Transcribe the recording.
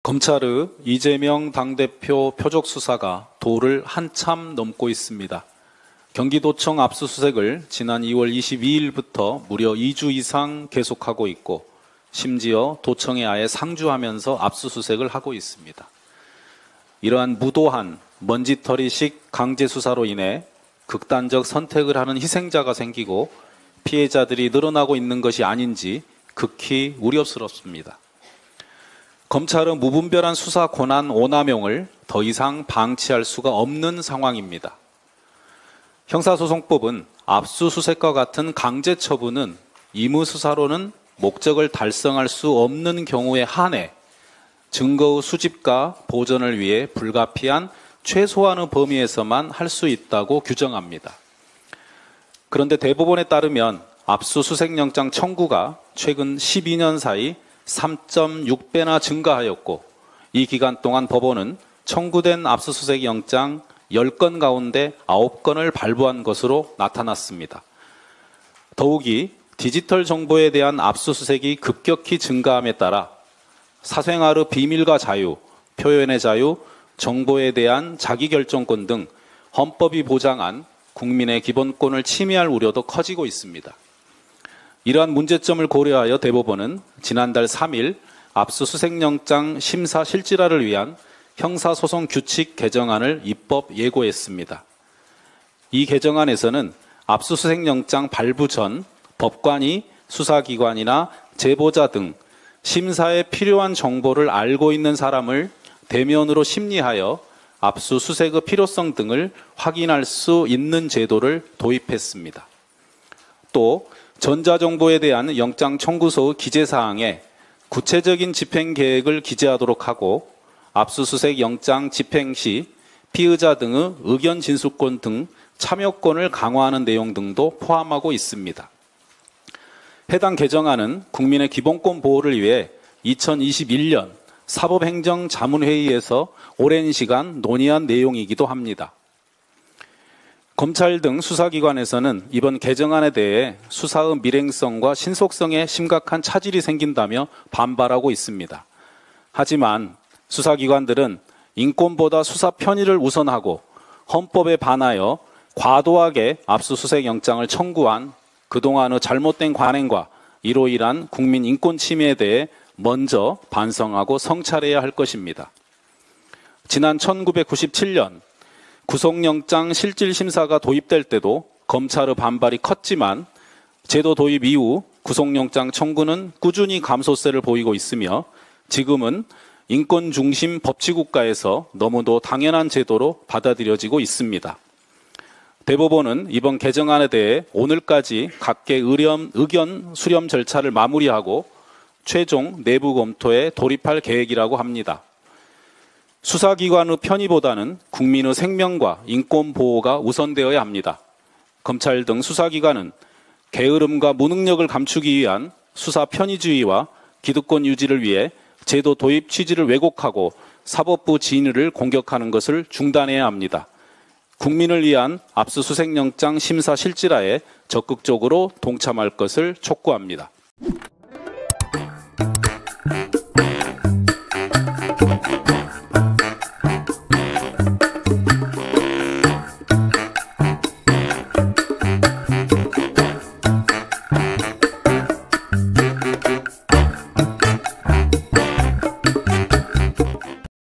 검찰의 이재명 당대표 표적 수사가 도를 한참 넘고 있습니다. 경기도청 압수수색을 지난 2월 22일부터 무려 2주 이상 계속하고 있고 심지어 도청에 아예 상주하면서 압수수색을 하고 있습니다. 이러한 무도한 먼지털이식 강제수사로 인해 극단적 선택을 하는 희생자가 생기고 피해자들이 늘어나고 있는 것이 아닌지 극히 우려스럽습니다. 검찰은 무분별한 수사 권한 오남용을 더 이상 방치할 수가 없는 상황입니다. 형사소송법은 압수수색과 같은 강제처분은 임의수사로는 목적을 달성할 수 없는 경우에 한해 증거의 수집과 보존을 위해 불가피한 최소한의 범위에서만 할 수 있다고 규정합니다. 그런데 대법원에 따르면 압수수색영장 청구가 최근 12년 사이 3.6배나 증가하였고 이 기간 동안 법원은 청구된 압수수색 영장 10건 가운데 9건을 발부한 것으로 나타났습니다. 더욱이 디지털 정보에 대한 압수수색이 급격히 증가함에 따라 사생활의 비밀과 자유, 표현의 자유, 정보에 대한 자기결정권 등 헌법이 보장한 국민의 기본권을 침해할 우려도 커지고 있습니다. 이러한 문제점을 고려하여 대법원은 지난달 3일 압수수색영장 심사 실질화를 위한 형사소송 규칙 개정안을 입법 예고했습니다. 이 개정안에서는 압수수색영장 발부 전 법관이 수사기관이나 제보자 등 심사에 필요한 정보를 알고 있는 사람을 대면으로 심리하여 압수수색의 필요성 등을 확인할 수 있는 제도를 도입했습니다. 또 전자정보에 대한 영장 청구서의 기재사항에 구체적인 집행계획을 기재하도록 하고 압수수색 영장 집행 시 피의자 등의 의견 진술권 등 참여권을 강화하는 내용 등도 포함하고 있습니다. 해당 개정안은 국민의 기본권 보호를 위해 2021년 사법행정자문회의에서 오랜 시간 논의한 내용이기도 합니다. 검찰 등 수사기관에서는 이번 개정안에 대해 수사의 밀행성과 신속성에 심각한 차질이 생긴다며 반발하고 있습니다. 하지만 수사기관들은 인권보다 수사 편의를 우선하고 헌법에 반하여 과도하게 압수수색 영장을 청구한 그동안의 잘못된 관행과 이로 인한 국민 인권 침해에 대해 먼저 반성하고 성찰해야 할 것입니다. 지난 1997년 구속영장 실질심사가 도입될 때도 검찰의 반발이 컸지만 제도 도입 이후 구속영장 청구는 꾸준히 감소세를 보이고 있으며 지금은 인권중심 법치국가에서 너무도 당연한 제도로 받아들여지고 있습니다. 대법원은 이번 개정안에 대해 오늘까지 각계 의견 수렴 절차를 마무리하고 최종 내부 검토에 돌입할 계획이라고 합니다. 수사기관의 편의보다는 국민의 생명과 인권 보호가 우선되어야 합니다. 검찰 등 수사기관은 게으름과 무능력을 감추기 위한 수사 편의주의와 기득권 유지를 위해 제도 도입 취지를 왜곡하고 사법부 진위를 공격하는 것을 중단해야 합니다. 국민을 위한 압수수색영장 심사 실질화에 적극적으로 동참할 것을 촉구합니다.